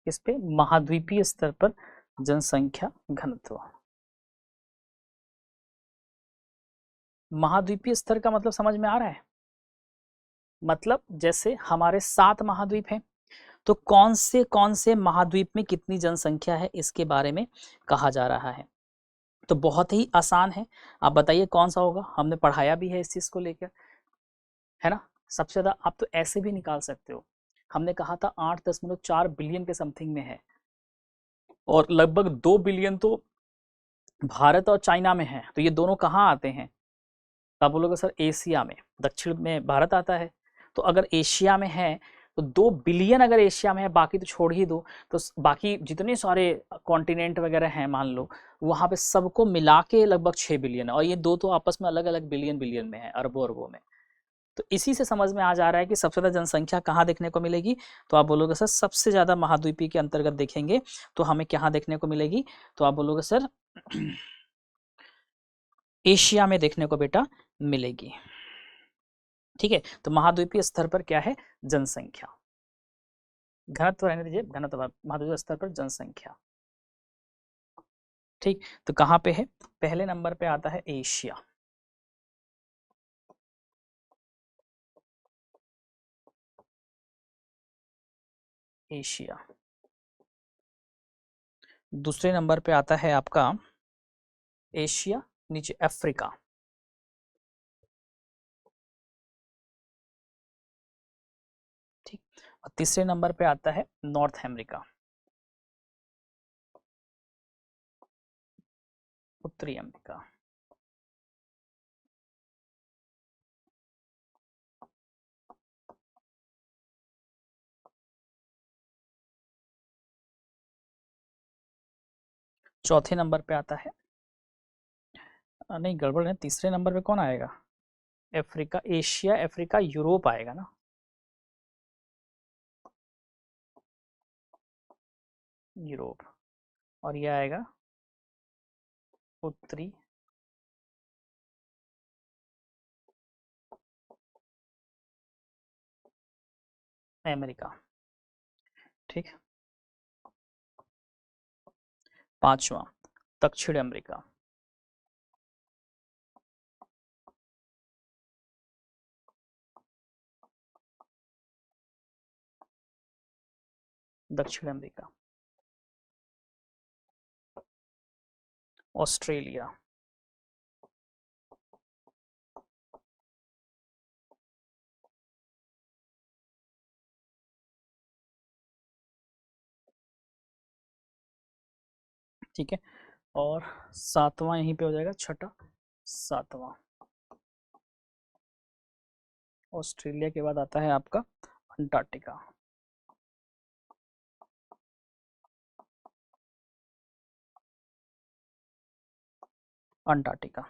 किस पे? महाद्वीपीय स्तर पर जनसंख्या घनत्व। महाद्वीपीय स्तर का मतलब समझ में आ रहा है? मतलब जैसे हमारे 7 महाद्वीप हैं, तो कौन से महाद्वीप में कितनी जनसंख्या है इसके बारे में कहा जा रहा है। तो बहुत ही आसान है, आप बताइए कौन सा होगा, हमने पढ़ाया भी है इस चीज को लेकर, है ना। सबसे ज्यादा आप तो ऐसे भी निकाल सकते हो, हमने कहा था 8.4 बिलियन के समथिंग में है, और लगभग 2 बिलियन तो भारत और चाइना में है। तो ये दोनों कहाँ आते हैं? तो आप बोलोगे सर एशिया में, दक्षिण में भारत आता है। तो अगर एशिया में है तो 2 बिलियन अगर एशिया में है, बाकी तो छोड़ ही दो, तो बाकी जितने सारे कॉन्टिनेंट वगैरह हैं मान लो, वहाँ पे सबको मिला के लगभग 6 बिलियन है, और ये दो तो आपस में अलग अलग बिलियन बिलियन में है, अरबों अरबों में। तो इसी से समझ में आ जा रहा है कि सबसे ज़्यादा जनसंख्या कहाँ देखने को मिलेगी। तो आप बोलोगे सर सबसे ज़्यादा महाद्वीपीय के अंतर्गत देखेंगे तो हमें कहाँ देखने को मिलेगी, तो आप बोलोगे सर एशिया में देखने को बेटा मिलेगी। ठीक है, तो महाद्वीपीय स्तर पर क्या है? जनसंख्या घनत्व रहने दीजिए, घनत्व महाद्वीपीय स्तर पर जनसंख्या। ठीक, तो कहाँ पे है? पहले नंबर पे आता है एशिया। एशिया। दूसरे नंबर पे आता है आपका एशिया, नीचे अफ्रीका। ठीक, और तीसरे नंबर पे आता है नॉर्थ अमेरिका, उत्तरी अमेरिका। चौथे नंबर पे आता है, नहीं गड़बड़ है, तीसरे नंबर पे कौन आएगा? अफ्रीका, एशिया, अफ्रीका, यूरोप आएगा ना। यूरोप, और ये आएगा उत्तरी अमेरिका। ठीक, पांचवा दक्षिण अमेरिका। दक्षिण अमेरिका। ऑस्ट्रेलिया। ठीक है, और सातवां यहीं पे हो जाएगा, छठा सातवां। ऑस्ट्रेलिया के बाद आता है आपका अंटार्कटिका। अंटार्कटिका।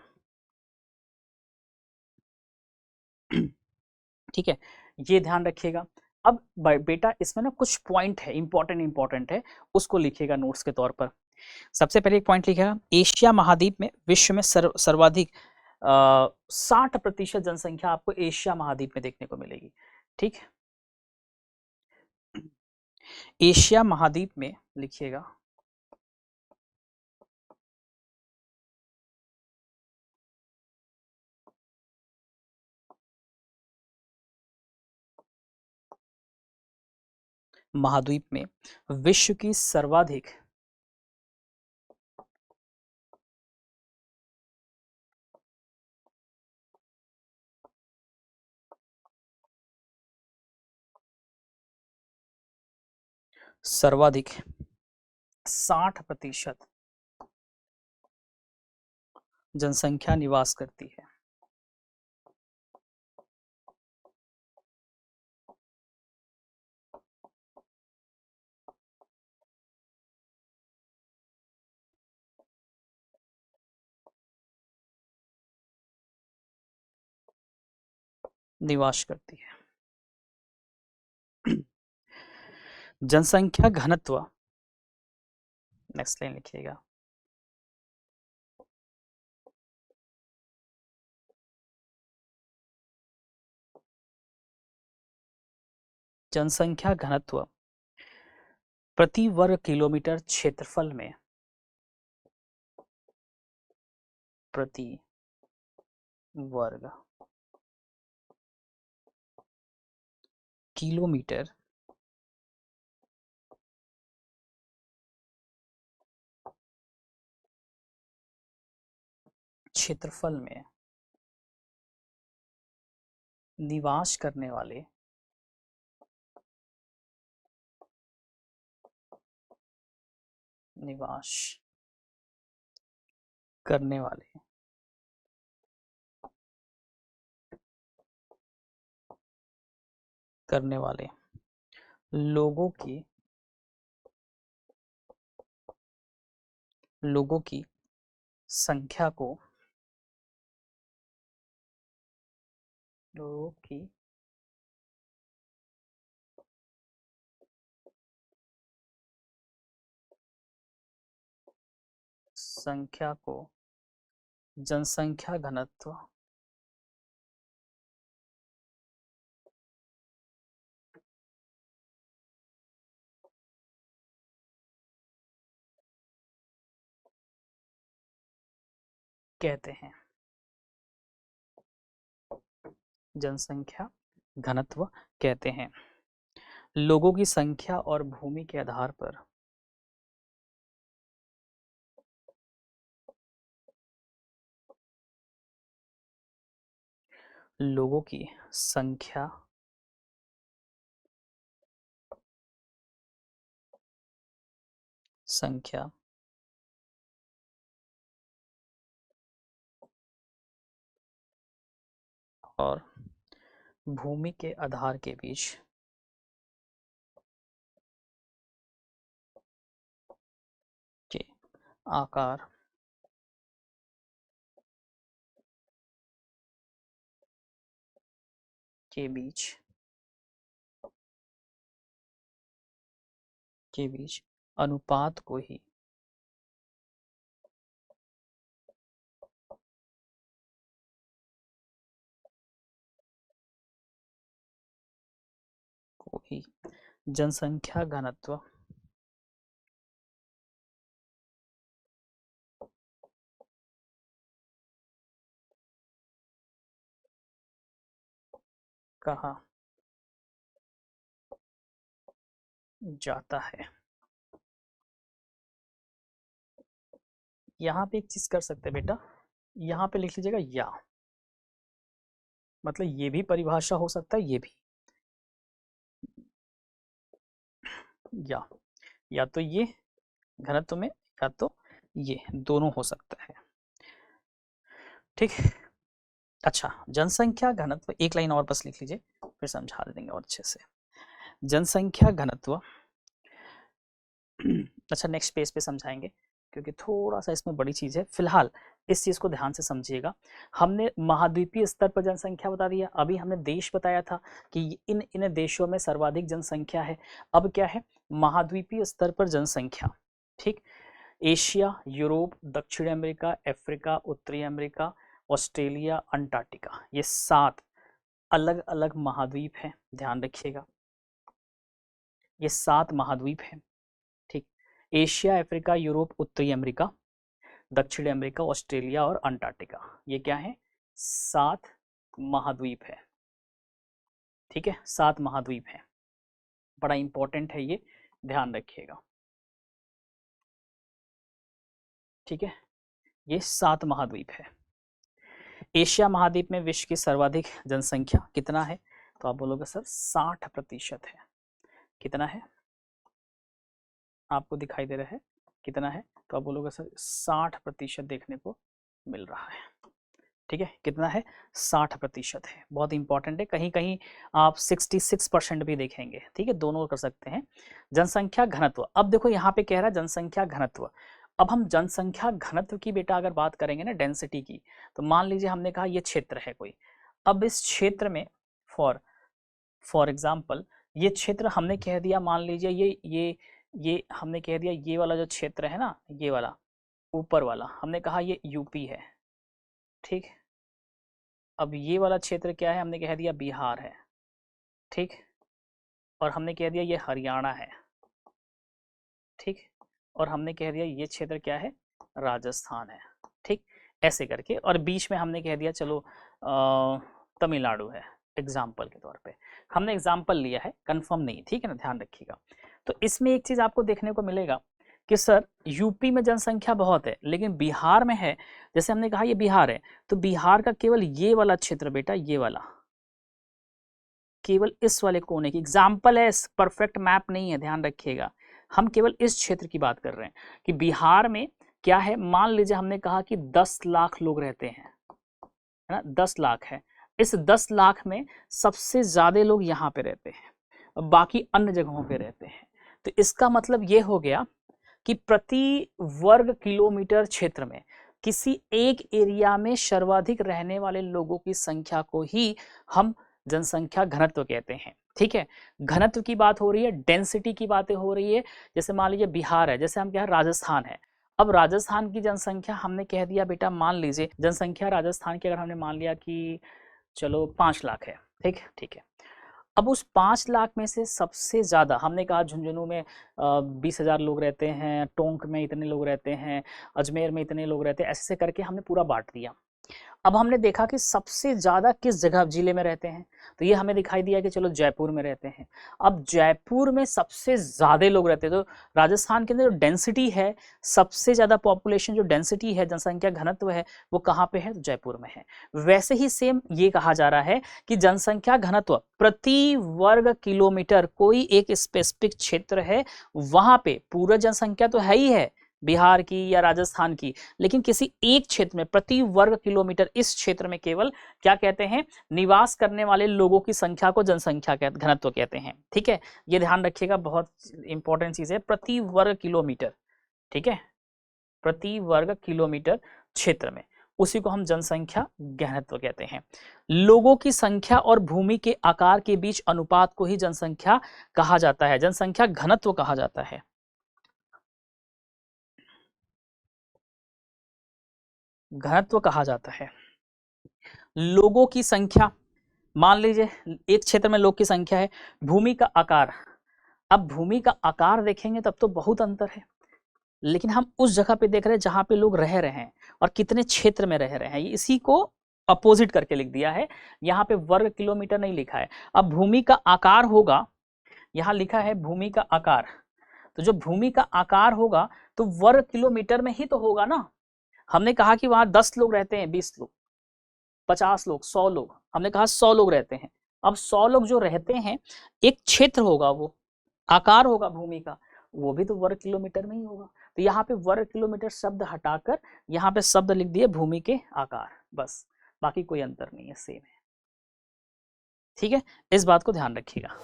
ठीक है, ये ध्यान रखिएगा। अब बेटा इसमें ना कुछ पॉइंट है, इंपॉर्टेंट है, उसको लिखिएगा नोट्स के तौर पर। सबसे पहले एक पॉइंट लिखिएगा, एशिया महाद्वीप में विश्व में सर्वाधिक 60% जनसंख्या आपको एशिया महाद्वीप में देखने को मिलेगी। ठीक, एशिया महाद्वीप में लिखिएगा, महाद्वीप में विश्व की सर्वाधिक सर्वाधिक 60% जनसंख्या निवास करती है। निवास करती है। जनसंख्या घनत्व, नेक्स्ट लाइन लिखिएगा, जनसंख्या घनत्व प्रति वर्ग किलोमीटर क्षेत्रफल में प्रति वर्ग किलोमीटर क्षेत्रफल में निवास करने वाले निवास करने वाले करने वाले लोगों की संख्या को लोगों की संख्या को जनसंख्या घनत्व कहते हैं। जनसंख्या घनत्व कहते हैं। लोगों की संख्या और भूमि के आधार पर लोगों की संख्या और भूमि के आधार के बीच के आकार के बीच अनुपात को ही जनसंख्या घनत्व कहा जाता है। यहाँ पे एक चीज कर सकते हैं बेटा, यहाँ पे लिख लीजिएगा या, मतलब ये भी परिभाषा हो सकता है, ये भी या तो ये घनत्व में या तो ये, दोनों हो सकता है। ठीक। अच्छा, जनसंख्या घनत्व एक लाइन और बस लिख लीजिए, फिर समझा देंगे और अच्छे से। जनसंख्या घनत्व अच्छा नेक्स्ट पेज पे समझाएंगे, क्योंकि थोड़ा सा इसमें बड़ी चीज है। फिलहाल इस चीज को ध्यान से समझिएगा। हमने महाद्वीपीय स्तर पर जनसंख्या बता दिया, अभी हमने देश बताया था कि इन इन देशों में सर्वाधिक जनसंख्या है। अब क्या है, महाद्वीपीय स्तर पर जनसंख्या। ठीक, एशिया, यूरोप, दक्षिण अमेरिका, अफ्रीका, उत्तरी अमेरिका, ऑस्ट्रेलिया, अंटार्कटिका, ये 7 अलग अलग महाद्वीप हैं, ध्यान रखिएगा, ये 7 महाद्वीप हैं। ठीक, एशिया, अफ्रीका, यूरोप, उत्तरी अमेरिका, दक्षिण अमेरिका, ऑस्ट्रेलिया और अंटार्कटिका, ये क्या है, 7 महाद्वीप है। ठीक है, 7 महाद्वीप है, बड़ा इंपॉर्टेंट है ये, ध्यान रखिएगा। ठीक है, ये 7 महाद्वीप है। एशिया महाद्वीप में विश्व की सर्वाधिक जनसंख्या कितना है, तो आप बोलोगे सर 60% है। कितना है, आपको दिखाई दे रहा है कितना है, तो आप बोलोगे सर 60% देखने को मिल रहा है। ठीक है, कितना है, 60% है, बहुत इंपॉर्टेंट है। कहीं कहीं आप 66% भी देखेंगे। ठीक है, दोनों कर सकते हैं। जनसंख्या घनत्व, अब देखो यहाँ पे कह रहा है जनसंख्या घनत्व। अब हम जनसंख्या घनत्व की बेटा अगर बात करेंगे ना, डेंसिटी की, तो मान लीजिए हमने कहा ये क्षेत्र है कोई, अब इस क्षेत्र में फॉर एग्जाम्पल ये क्षेत्र हमने कह दिया, मान लीजिए ये हमने कह दिया, ये वाला जो क्षेत्र है ना, ये वाला ऊपर वाला, हमने कहा ये यूपी है। ठीक, अब ये वाला क्षेत्र क्या है, हमने कह दिया बिहार है। ठीक, और हमने कह दिया ये हरियाणा है। ठीक, और हमने कह दिया ये क्षेत्र क्या है, राजस्थान है, ठीक, ऐसे करके, और बीच में हमने कह दिया चलो तमिलनाडु है, एग्जाम्पल के तौर पे हमने एग्जाम्पल लिया है, कंफर्म नहीं, ठीक है ना, ध्यान रखिएगा। तो इसमें एक चीज आपको देखने को मिलेगा कि सर यूपी में जनसंख्या बहुत है लेकिन बिहार में है, जैसे हमने कहा ये बिहार है, तो बिहार का केवल ये वाला क्षेत्र बेटा, ये वाला, केवल इस वाले कोने की एग्जाम्पल है, परफेक्ट मैप नहीं है, ध्यान रखिएगा, हम केवल इस क्षेत्र की बात कर रहे हैं कि बिहार में क्या है, मान लीजिए हमने कहा कि 10 लाख लोग रहते हैं, है ना, 10 लाख है, इस 10 लाख में सबसे ज्यादा लोग यहाँ पे रहते हैं और बाकी अन्य जगहों पे रहते हैं, तो इसका मतलब ये हो गया कि प्रति वर्ग किलोमीटर क्षेत्र में किसी एक एरिया में सर्वाधिक रहने वाले लोगों की संख्या को ही हम जनसंख्या घनत्व कहते हैं, ठीक है। घनत्व की बात हो रही है, डेंसिटी की बातें हो रही है, जैसे मान लीजिए बिहार है, जैसे हम क्या है, राजस्थान है, अब राजस्थान की जनसंख्या हमने कह दिया बेटा, मान लीजिए जनसंख्या राजस्थान की अगर हमने मान लिया कि चलो 5 लाख है, ठीक है, अब उस 5 लाख में से सबसे ज्यादा हमने कहा झुंझुनू में 20,000 लोग रहते हैं, टोंक में इतने लोग रहते हैं, अजमेर में इतने लोग रहते हैं, ऐसे करके हमने पूरा बांट दिया। अब हमने देखा कि सबसे ज्यादा किस जगह जिले में रहते हैं, तो ये हमें दिखाई दिया कि चलो जयपुर में रहते हैं। अब जयपुर में सबसे ज्यादा लोग रहते हैं, तो राजस्थान के अंदर जो डेंसिटी है, सबसे ज्यादा पॉपुलेशन जो डेंसिटी है, जनसंख्या घनत्व है, वो कहाँ पे है, तो जयपुर में है। वैसे ही सेम ये कहा जा रहा है कि जनसंख्या घनत्व प्रति वर्ग किलोमीटर, कोई एक स्पेसिफिक क्षेत्र है वहां पे पूरा जनसंख्या तो है ही है बिहार की या राजस्थान की, लेकिन किसी एक क्षेत्र में प्रति वर्ग किलोमीटर, इस क्षेत्र में केवल क्या कहते हैं, निवास करने वाले लोगों की संख्या को जनसंख्या घनत्व कहते हैं, ठीक है, ये ध्यान रखिएगा, बहुत इंपॉर्टेंट चीज है, प्रति वर्ग किलोमीटर, ठीक है, प्रति वर्ग किलोमीटर क्षेत्र में, उसी को हम जनसंख्या घनत्व कहते हैं। लोगों की संख्या और भूमि के आकार के बीच अनुपात को ही जनसंख्या कहा जाता है, जनसंख्या घनत्व कहा जाता है। घनत्व कहा जाता है। लोगों की संख्या, मान लीजिए एक क्षेत्र में लोग की संख्या है, भूमि का आकार, अब भूमि का आकार देखेंगे तब तो बहुत अंतर है, लेकिन हम उस जगह पे देख रहे हैं जहां पे लोग रह रहे हैं और कितने क्षेत्र में रह रहे हैं, इसी को अपोजिट करके लिख दिया है, यहाँ पे वर्ग किलोमीटर नहीं लिखा है। अब भूमि का आकार होगा, यहाँ लिखा है भूमि का आकार, तो जो भूमि का आकार होगा तो वर्ग किलोमीटर में ही तो होगा ना। हमने कहा कि वहां 10 लोग रहते हैं, 20 लोग, 50 लोग, 100 लोग, हमने कहा 100 लोग रहते हैं। अब 100 लोग जो रहते हैं, एक क्षेत्र होगा, वो आकार होगा भूमि का, वो भी तो वर्ग किलोमीटर में ही होगा, तो यहाँ पे वर्ग किलोमीटर शब्द हटाकर यहाँ पे शब्द लिख दिए भूमि के आकार, बस, बाकी कोई अंतर नहीं है, सेम है, ठीक है, इस बात को ध्यान रखिएगा।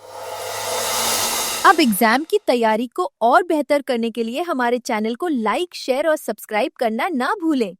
अब एग्जाम की तैयारी को और बेहतर करने के लिए हमारे चैनल को लाइक, शेयर और सब्सक्राइब करना ना भूलें।